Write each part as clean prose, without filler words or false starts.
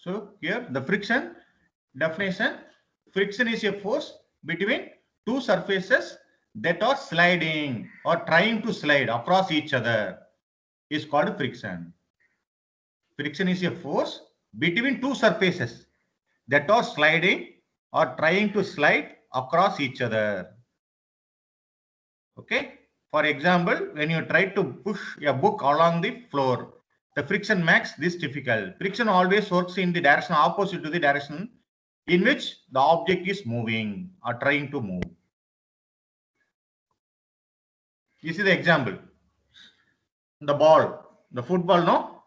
So here the friction definition, friction is a force between two surfaces that are sliding or trying to slide across each other is called friction. Friction is a force between two surfaces that are sliding or trying to slide across each other. Okay. For example, when you try to push a book along the floor, the friction makes this difficult. Friction always works in the direction opposite to the direction in which the object is moving or trying to move. This is the example. The ball, the football, no?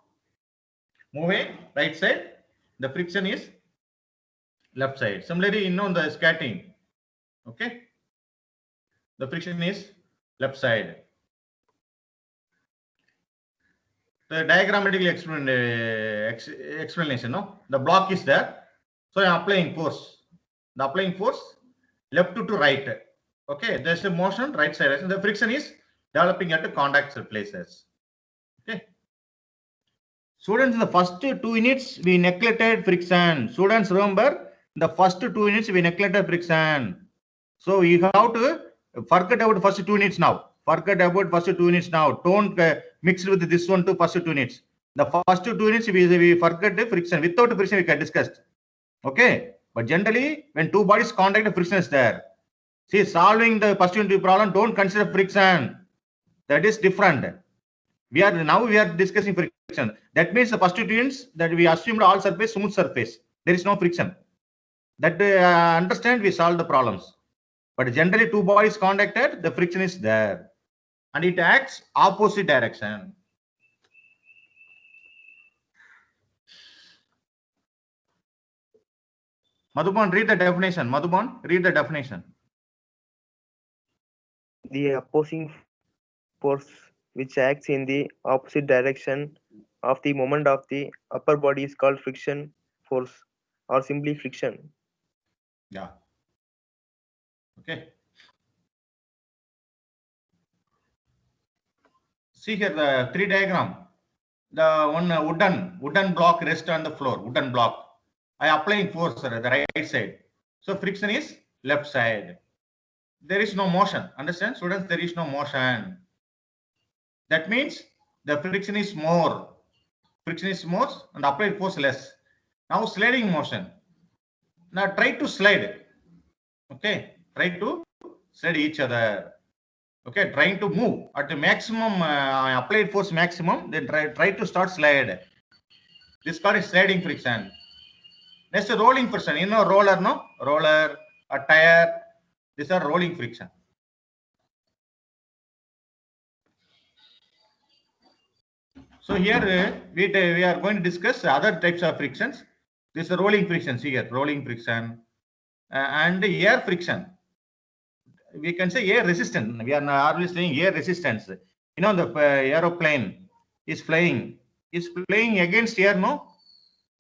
Moving right side, the friction is left side. Similarly, the skating, okay? The friction is left side. The diagrammatically explanation, no? The block is there. So I am applying force. The applying force left to right. Okay, there's a motion right side. So the friction is developing at the contact surfaces. Okay. Students, in the first 2 units we neglected friction. Students, remember the first 2 units we neglected friction. So you have to forget about first 2 units now. Forget about first 2 units now. Don't mix with this one to first 2 units. The first 2 units we forget the friction. Without friction we can discuss. Okay, but generally when two bodies contact, the friction is there. See, solving the first unit problem, don't consider friction. That is different. We are discussing friction. That means the first 2 units that we assumed all surface smooth surface. There is no friction. That understand we solve the problems. But generally two bodies contacted, the friction is there, and it acts opposite direction. Madhuban, read the definition. Madhuban, read the definition. The opposing force which acts in the opposite direction of the moment of the upper body is called friction force or simply friction. Yeah. Okay. See here the 3 diagram. The one wooden block rest on the floor. Wooden block. I applying force at the right side. So friction is left side. There is no motion. Understand, students? There is no motion. That means the friction is more. Friction is more and applied force less. Now sliding motion. Now try to slide. Okay, try to slide each other. Okay, trying to move at the maximum applied force maximum. Then try to start slide. This called is sliding friction. Next, rolling friction. Roller, no? Roller, a tire. These are rolling friction. So here we are going to discuss other types of frictions. This is rolling friction. See here, rolling friction and air friction. We can say air resistance. We are always saying air resistance. The aeroplane is flying against air, no?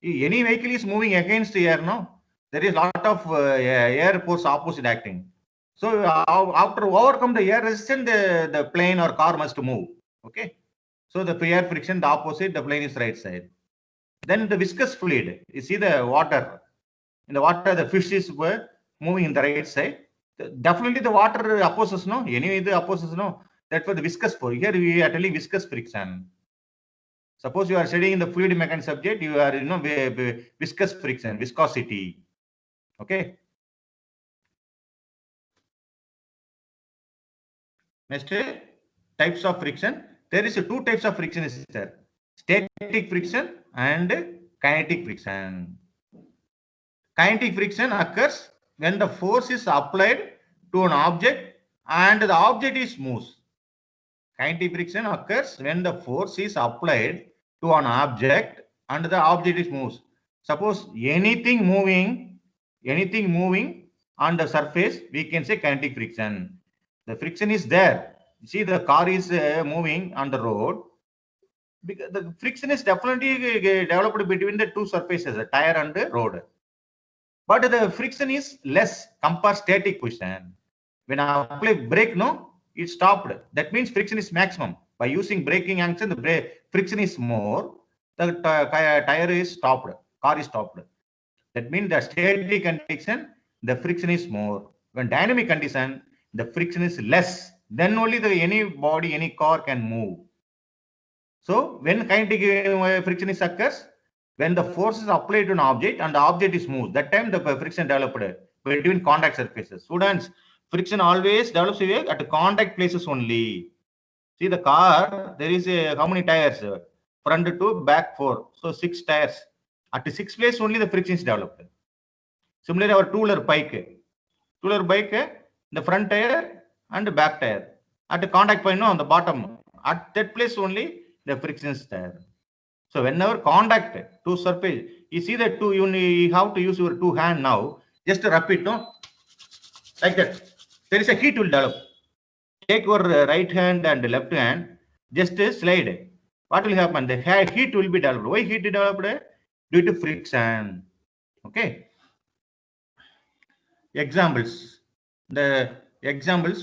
Any vehicle is moving against air, no? There is a lot of air force opposite acting. So after overcome the air resistance, the plane or car must move. Okay. So the air friction, the opposite, the plane is right side. Then the viscous fluid. You see the water. In the water, the fish is moving in the right side. Definitely the water opposes, no? Anyway, the opposes, no? That's for the viscous force. Here we are telling viscous friction. Suppose you are studying the fluid mechanics subject, you are, viscous friction, viscosity. Okay. Next, types of friction. There is 2 types of friction is there. Static friction and kinetic friction. Kinetic friction occurs when the force is applied to an object and the object is moves. Kinetic friction occurs when the force is applied to an object and the object is moves. Suppose anything moving on the surface, we can say kinetic friction. The friction is there. You see, the car is moving on the road. Because the friction is definitely developed between the two surfaces, the tire and the road. But the friction is less compared static friction. When I apply brake, no, it stopped. That means friction is maximum. By using braking action, the friction is more. The tire is stopped. car is stopped. That means the static condition, the friction is more. When dynamic condition, the friction is less. Then only any body, any car can move. So when kinetic friction is occurs, when the force is applied to an object and the object is moved, that time the friction developed between contact surfaces. Students, friction always develops at contact places only. See the car, there is how many tires? Front to back 4. So 6 tires. At the 6th place only the friction is developed. Similarly, our two-wheeler bike, the front tire and the back tire. At the contact point on the bottom, at that place only the friction is there. So whenever contact two surface, you see that you have to use your two hand now. Just rub it, no, like that. There is a heat will develop. Take your right hand and left hand, just slide. What will happen? The heat will be developed. Why heat developed? Due to friction. Okay. Examples. The examples: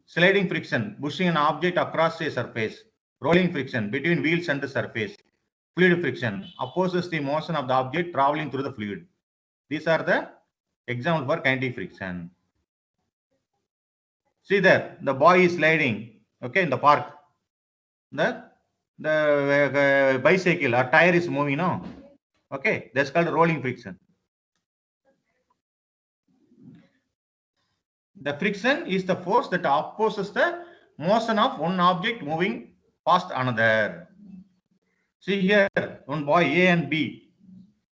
sliding friction, pushing an object across a surface; rolling friction, between wheels and the surface; fluid friction, opposes the motion of the object traveling through the fluid. These are the examples for kinetic friction. See there, the boy is sliding, okay, in the park. The bicycle or tire is moving, no? Okay, that's called rolling friction. The friction is the force that opposes the motion of one object moving past another. See here, one boy A and B.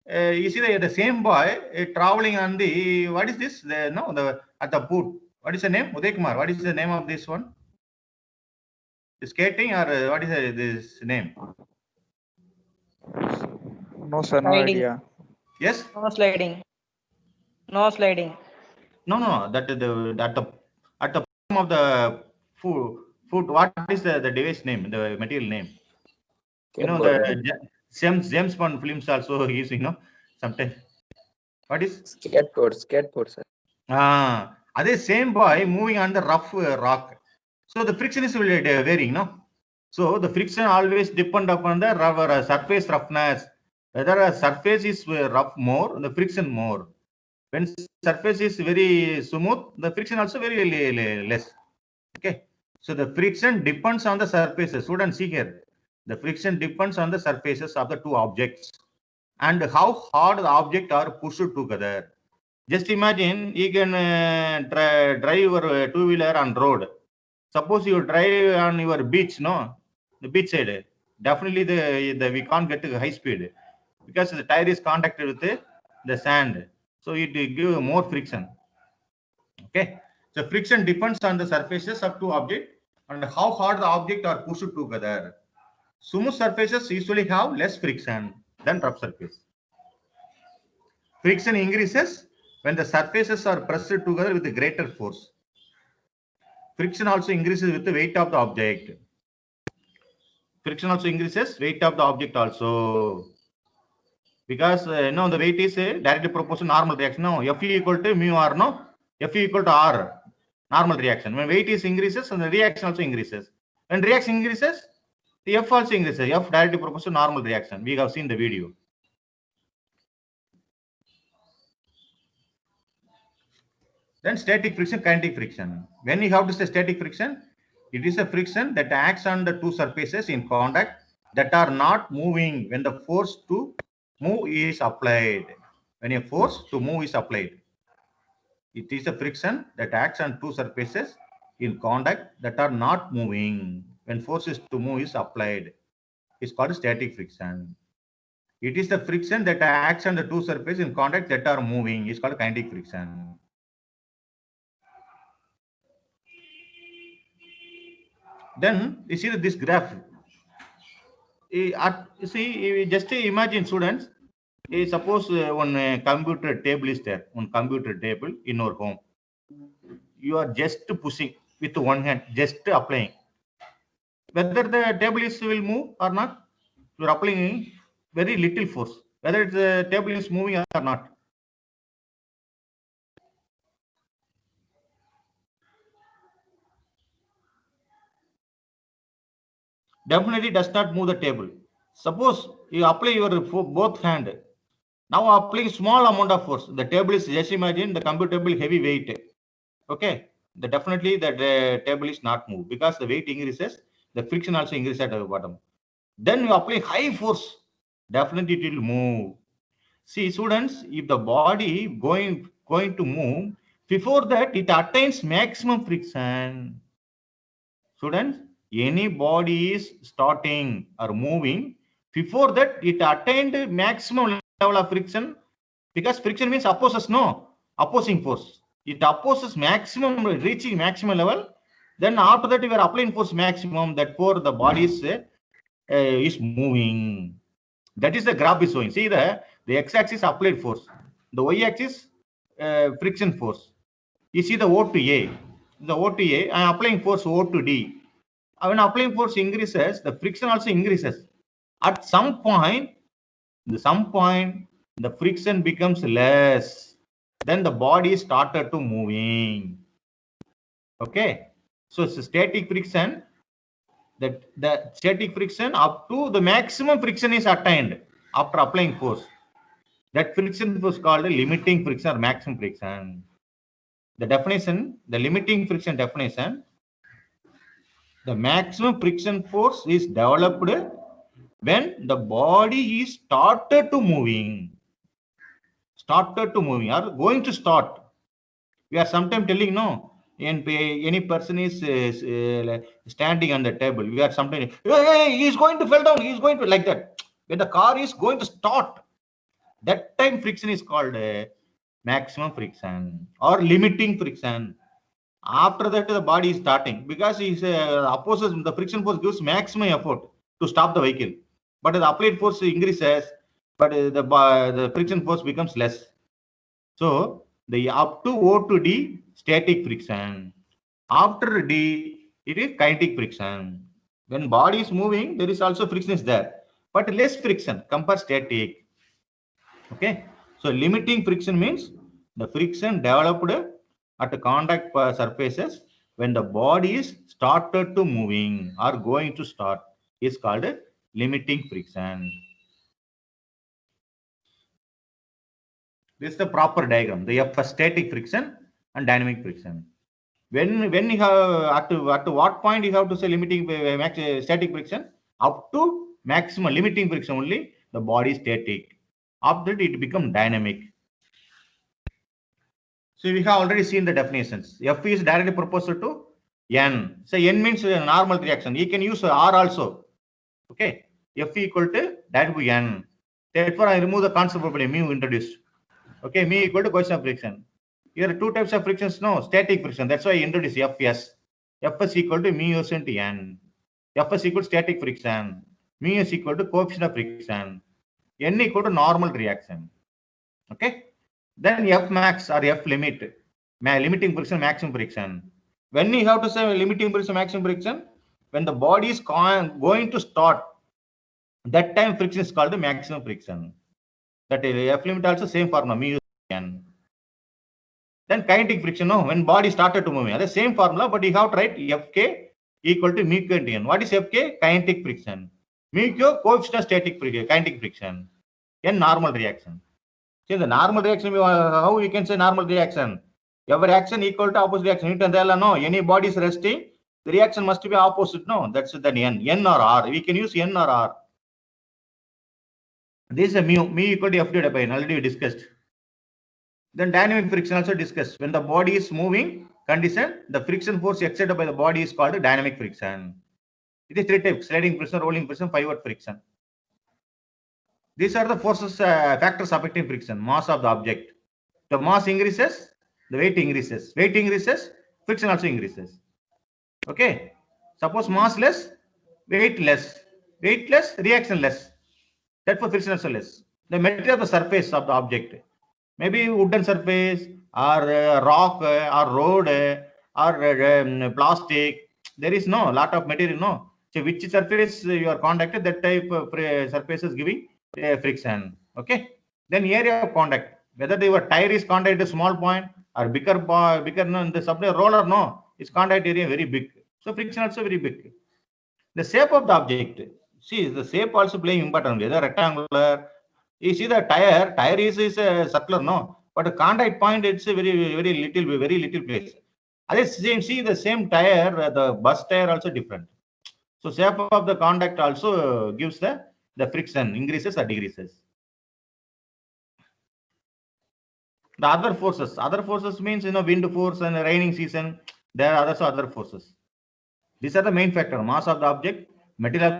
You see the same boy traveling on the, what is this? At the boot. What is the name? Uday Kumar, what is the name of this one? Skating or what is this name? No, sir, no Sliding. idea. Yes? No sliding. No sliding. No. That at the bottom of the foot. What is the device name? The material name? You know the James Bond films also use. Sometimes. What is? Skateboard, sir. Are they same boy moving on the rough rock? So the friction is varying, no? So the friction always depend upon the surface roughness. Whether a surface is rough more, the friction more. When surface is very smooth, the friction also very less. Okay. So the friction depends on the surfaces. Students, see here. The friction depends on the surfaces of the two objects and how hard the object are pushed together. Just imagine you can drive your two-wheeler on road. Suppose you drive on your beach, no, the beach side. Definitely we can't get to high speed because the tire is contacted with the sand. So it will give more friction. Okay. So friction depends on the surfaces of two objects and how hard the object are pushed together. Smooth surfaces usually have less friction than rough surface. Friction increases when the surfaces are pressed together with a greater force. Friction also increases with the weight of the object. Friction also increases weight of the object also. Because the weight is directly proportional normal reaction. No, F equal to mu r, no? F equal to r, normal reaction. When weight is increases, and the reaction also increases. When reaction increases, the F also increases. F directly proportional normal reaction. We have seen the video. Then static friction, kinetic friction. When you have to say static friction, it is a friction that acts on the two surfaces in contact that are not moving when the force to move is applied. When a force to move is applied, it is a friction that acts on two surfaces in contact that are not moving when forces to move is applied. It's called static friction. It is the friction that acts on the two surfaces in contact that are moving. It's called kinetic friction. Then you see this graph. Just imagine, students. Suppose one computer table is there. One computer table in your home. You are just pushing with one hand, just applying. Whether the table will move or not, you are applying very little force. Whether the table is moving or not. Definitely does not move the table. Suppose you apply your both hand, Now applying small amount of force. The table is, just imagine the computer table heavy weight. Okay. Definitely the table is not move because the weight increases, the friction also increases at the bottom. Then you apply high force, definitely it will move. See, students, if the body going to move, before that it attains maximum friction. Students, any body is starting or moving, before that it attained maximum level of friction, because friction means opposes, no, opposing force. It opposes maximum, reaching maximum level. Then after that, you are applying force maximum. That for the body is moving. That is the graph is showing. See the x-axis applied force, the y-axis friction force. You see the O to A. The O to A, I am applying force O to D. When applying force increases, the friction also increases. At some point, the friction becomes less. Then the body started to moving. Okay. So it's a static friction. That the static friction up to the maximum friction is attained after applying force. That friction was called a limiting friction or maximum friction. The definition, the limiting friction definition, the maximum friction force is developed when the body is started to moving or going to start. We are sometimes telling, no, and any person is standing on the table. We are sometimes, hey, he is going to fall down. He is going to, like that. When the car is going to start, that time friction is called maximum friction or limiting friction. After that, the body is starting because he opposes, the friction force gives maximum effort to stop the vehicle, but the applied force increases, but the friction force becomes less. So the up to O to D, static friction. After D, it is kinetic friction. When body is moving, there is also friction is there, but less friction compared static. Okay. So limiting friction means the friction developed at the contact surfaces when the body is started to moving or going to start is called limiting friction. This is the proper diagram. They have static friction and dynamic friction. When you have at what point you have to say limiting static friction, up to maximum limiting friction only the body is static. After that it become dynamic. So we have already seen the definitions. F is directly proportional to N. So N means a normal reaction. You can use R also. Okay. F equal to that to N. Therefore, I remove the concept of mu introduced. Okay, mu equal to coefficient of friction. Here are two types of frictions, no, static friction. That's why I introduce Fs. Fs equal to mu s into N. Fs equal to static friction. Mu s equal to coefficient of friction. N equal to normal reaction. Okay. Then F max or F limit, limiting friction, maximum friction. When you have to say limiting friction, maximum friction, when the body is going to start, that time friction is called the maximum friction. That F limit also same formula, mu N. Then kinetic friction, no, when body started to move, the same formula, but you have to write Fk equal to mu q into N. What is Fk? Kinetic friction. Mu q coefficient of static friction, kinetic friction. N normal reaction. See the normal reaction, how you can say normal reaction? Every action equal to opposite reaction. No, any body is resting, the reaction must be opposite. No, that's the N or R. We can use N or R. This is a mu equal to F divided by N. Already we discussed. Then dynamic friction also discussed. When the body is moving condition, the friction force exerted by the body is called dynamic friction. It is three types: sliding friction, rolling friction, pivot friction. These are the forces, factors affecting friction. Mass of the object. The mass increases, the weight increases. Weight increases, friction also increases. Okay. Suppose mass less, weight less. Weight less, reaction less. Therefore, friction also less. The material of the surface of the object. Maybe wooden surface or rock or road or plastic. There is no lot of material, no. So which surface you are contacted, that type of surface is giving friction. Okay. Then area of contact. Whether your tire is contacted at a small point or bigger, no, the supply roller, no, its contact area very big. So friction also very big. The shape of the object. See, the shape also playing important. Whether rectangular You see the tire is a circular, no? But the contact point, it's a very little place. See the same tire, the bus tire also different. So shape of the contact also gives the friction, increases or decreases. The other forces means, wind force and raining season, there are other forces. These are the main factor: mass of the object, material.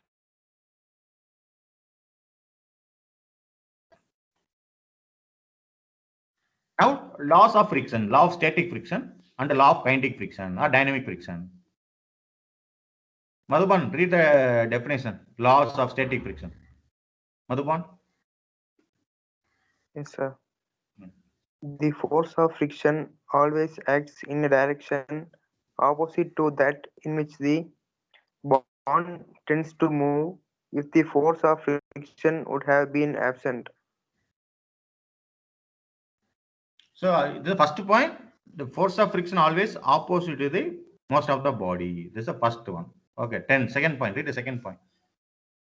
Now, laws of friction, law of static friction and the law of kinetic friction or dynamic friction. Madhuban, read the definition, laws of static friction. Madhuban? Yes, sir. The force of friction always acts in a direction opposite to that in which the bond tends to move if the force of friction would have been absent. So, the first point, the force of friction always opposite to the most of the body. This is the first one. Okay, 10. Second point, read the second point.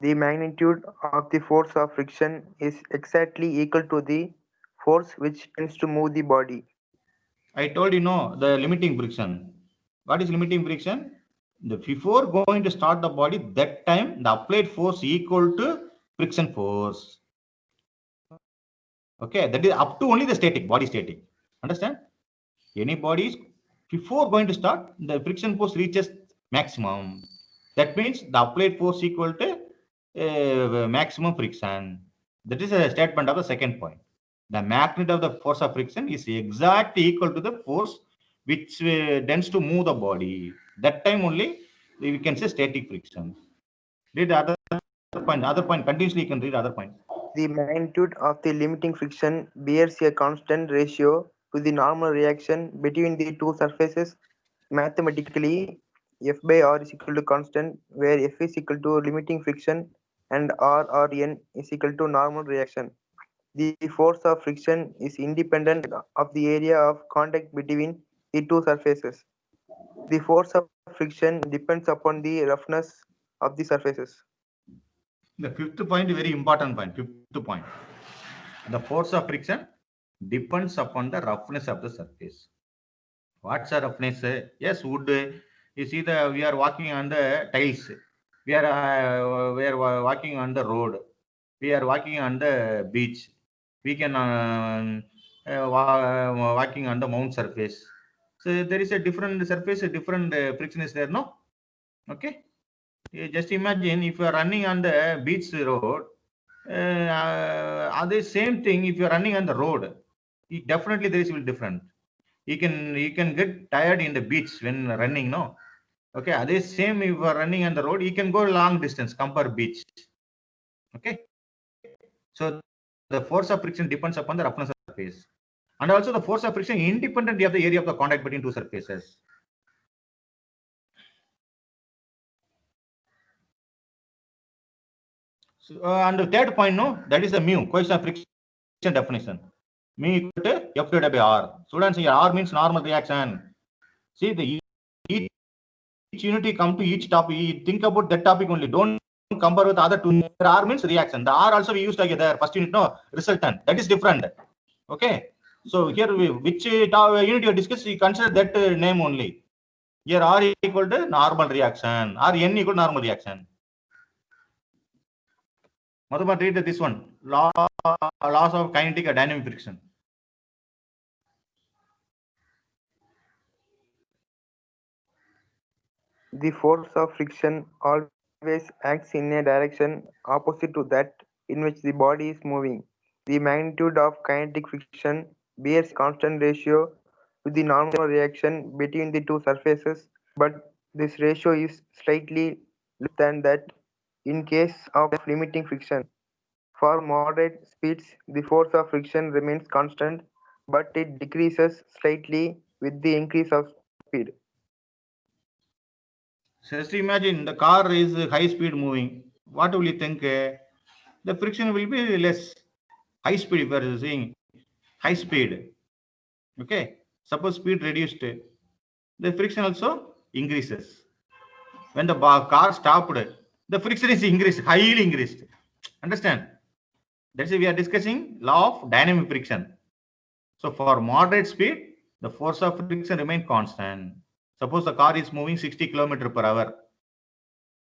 The magnitude of the force of friction is exactly equal to the force which tends to move the body. I told you, no, the limiting friction. What is limiting friction? Before going to start the body, that time the applied force equal to friction force. Okay, that is up to only the static, body static. Understand? Any bodies, before going to start, the friction force reaches maximum. That means the applied force equal to maximum friction. That is a statement of the second point. The magnitude of the force of friction is exactly equal to the force which tends to move the body. That time only we can say static friction. Read the other point. Other point. Continuously you can read other point. The magnitude of the limiting friction bears a constant ratio to the normal reaction between the two surfaces. Mathematically, F by R is equal to constant, where F is equal to limiting friction and R or N is equal to normal reaction. The force of friction is independent of the area of contact between the two surfaces. The force of friction depends upon the roughness of the surfaces. The fifth point, very important point. Fifth point. The force of friction depends upon the roughness of the surface. What's the roughness? Yes, wood. You see, we are walking on the tiles. We are walking on the road. We are walking on the beach. We can walking on the mount surface. So there is a different surface, a different friction is there, no? Okay. Just imagine if you are running on the beach road, are the same thing if you are running on the road. Definitely there is will different. You can get tired in the beach when running, no? Okay, are same if you are running on the road, you can go long distance, compare beach. Okay. So the force of friction depends upon the roughness of the surface. And also the force of friction independent of the area of the contact between two surfaces. So, and the third point, no, that is the mu, coefficient of friction definition. Mu equal to F divided by R. Students, here R means normal reaction. See, each unity come to each topic. You think about that topic only. Don't compare with other two. R means reaction. The R also we used together. First unit, no, resultant. That is different. Okay. So here, which unit you discuss, you consider that name only. Here R equal to normal reaction. Or N equal to normal reaction. Madhuban, read this one. Laws of kinetic and dynamic friction. The force of friction always acts in a direction opposite to that in which the body is moving. The magnitude of kinetic friction bears a constant ratio to the normal reaction between the two surfaces, but this ratio is slightly less than that in case of limiting friction. For moderate speeds, the force of friction remains constant, but it decreases slightly with the increase of speed. So just imagine the car is high speed moving. What will you think? The friction will be less. High speed, if you are saying high speed. Okay. Suppose speed reduced, the friction also increases. When the car stopped, the friction is increased, highly increased. Understand? That's why we are discussing law of dynamic friction. So for moderate speed, the force of friction remains constant. Suppose the car is moving 60 km per hour,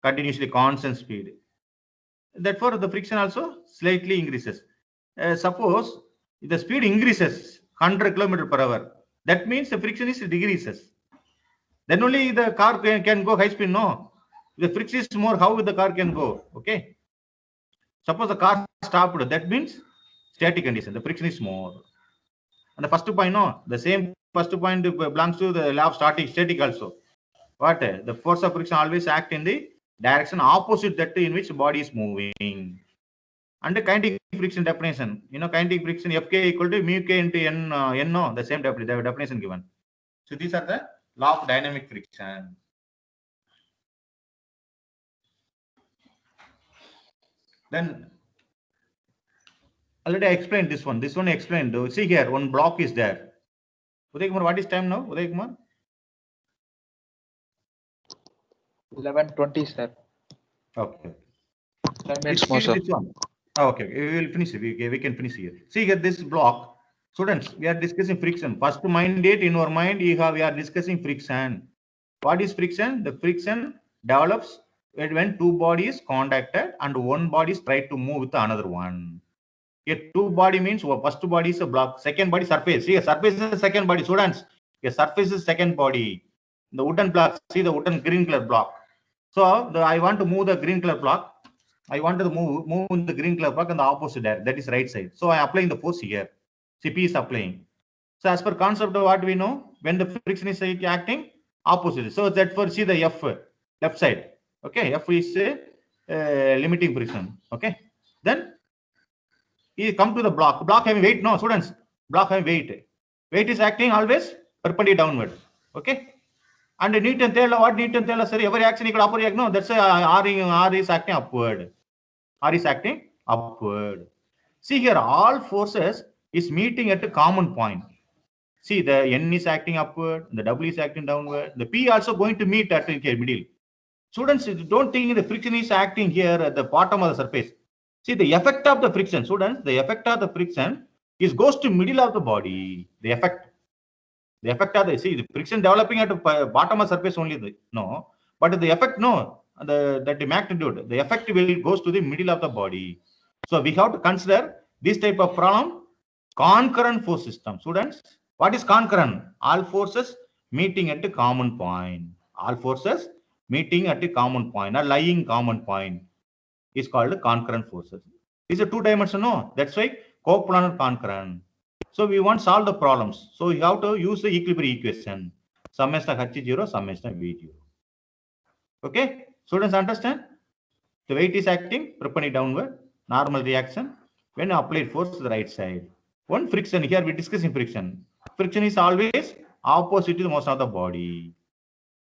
continuously constant speed. Therefore, the friction also slightly increases. Suppose the speed increases 100 km per hour, that means the friction is decreases. Then only the car can go high speed. No, the friction is more. How the car can go? Okay. Suppose the car stopped, that means static condition. The friction is more. And the first point, no, the same first point belongs to the law of static also. What? The force of friction always act in the direction opposite that in which body is moving. And the kinetic friction definition, kinetic friction Fk equal to mu k into n, no, the same definition given. So these are the law of dynamic friction. Then already I explained this one. This one I explained. See here, one block is there. Uday Kumar, what is time now? Uday Kumar? 11:20, sir. Okay. 10 minutes more, sir. This one. Okay, we will finish it. We can finish here. See here, this block. Students, we are discussing friction. First mandate in our mind, we are discussing friction. What is friction? The friction develops when two bodies contacted and one body is tried to move with another one. Here, two body means first body is a block, second body surface. See, a surface is the second body. Students, a surface is second body. The wooden block, see the wooden green color block. So I want to move the green color block. I want to move in the green color block in the opposite direction. That is right side. So I am applying the force here. CP is applying. So as per concept of what we know, when the friction is acting opposite. So that for see the F left side. Okay, F is limiting friction. Okay, then you come to the block. Block having weight. No, students. Block having weight. Weight is acting always perpendicular downward. Okay. And Newton tell what Newton tell us, sir, every action equal upward. No, that's R is acting upward. R is acting upward. See here, all forces is meeting at a common point. See, the N is acting upward, the W is acting downward, the P also going to meet at the middle. Students, don't think the friction is acting here at the bottom of the surface. See, the effect of the friction, students, the effect of the friction is goes to middle of the body. The effect of the friction developing at the bottom of surface only, no, but the effect, no, the magnitude, the effect will goes to the middle of the body. So we have to consider this type of problem, concurrent force system. Students, what is concurrent? All forces meeting at a common point. All forces meeting at a common point, or lying common point, is called concurrent forces. It's a two-dimensional, no, that's why coplanar concurrent. So we want to solve the problems. So you have to use the equilibrium equation. Summation H0, summation V0. Okay, students understand? The weight is acting perpendicular downward, normal reaction. When applied force to the right side. One friction, here we are discussing friction. Friction is always opposite to the motion of the body.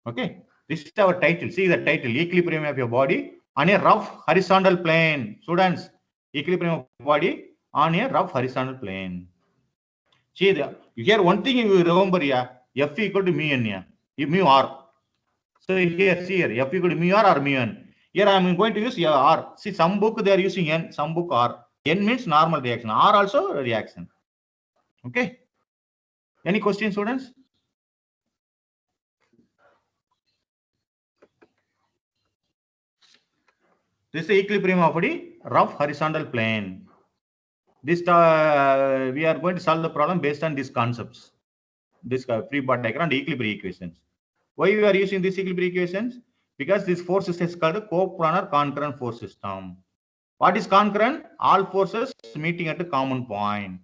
Okay, this is our title. See the title, equilibrium of your body on a rough horizontal plane. Students, equilibrium of body on a rough horizontal plane. See, here one thing you remember, yeah, F equal to mu n, yeah, mu r. So here, see here, F equal to mu r or mu n. Here I am going to use r. See, some book they are using n, some book r. N means normal reaction, r also reaction. Okay. Any questions, students? This is the equilibrium of the rough horizontal plane. This we are going to solve the problem based on these concepts. This free body diagram and equilibrium equations. Why we are using these equilibrium equations? Because this force system is called a coplanar concurrent force system. What is concurrent? All forces meeting at a common point.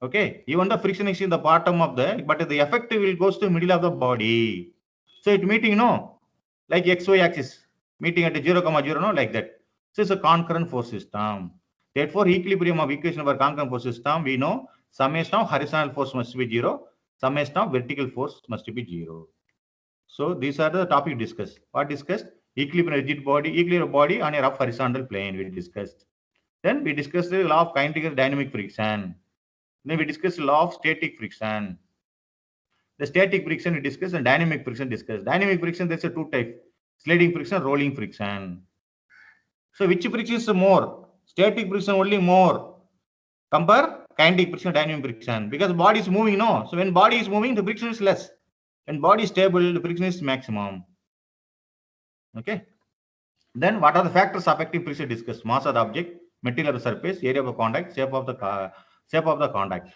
Okay, even the friction is in the bottom of the, but the effect will goes to middle of the body. So it meeting, like XY axis meeting at 0, 0, no, like that. So it's a concurrent force system. Therefore, equilibrium of equation of our concurrent force system, we know summation of horizontal force must be 0, summation of vertical force must be 0. So these are the topic discussed. What discussed? Equilibrium rigid body, equilibrium body on a rough horizontal plane we discussed. Then we discussed the law of kinetic dynamic friction. Then we discussed the law of static friction. The static friction we discussed and dynamic friction discussed. Dynamic friction, there's a two types: sliding friction, rolling friction. So which friction is more? Static friction only more. Compare kinetic friction, dynamic friction. Because body is moving, no. So when body is moving, the friction is less. When body is stable, the friction is maximum. Okay. Then what are the factors affecting friction discussed? Mass of the object, material of the surface, area of the contact, shape of the contact.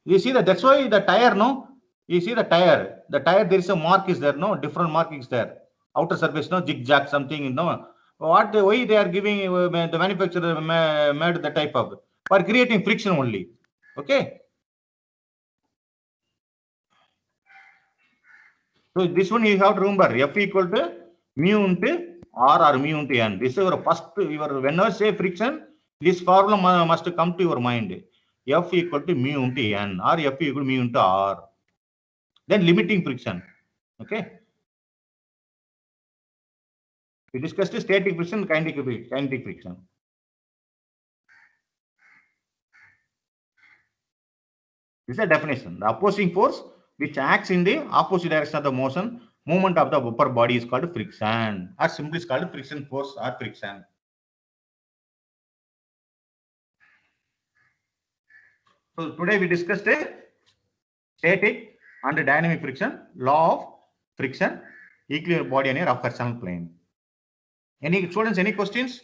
You see that that's why the tire, no? You see the tire. The tire, there is a mark is there, no? Different mark is there. Outer surface, no? Zigzag, something, no? Why they are giving, the manufacturer made the type of, for creating friction only. Okay. So this one you have to remember, F equal to mu into R or mu into N. This is your first, whenever say friction, this formula must come to your mind. F equal to mu into N or F equal to mu into R. Then limiting friction. Okay. We discussed static friction, kinetic friction. This is a definition. The opposing force which acts in the opposite direction of the motion, movement of the upper body is called friction, or simply is called friction force or friction. So today we discussed a static and dynamic friction, law of friction, equilibrium body on a rough horizontal plane. Any students, any questions?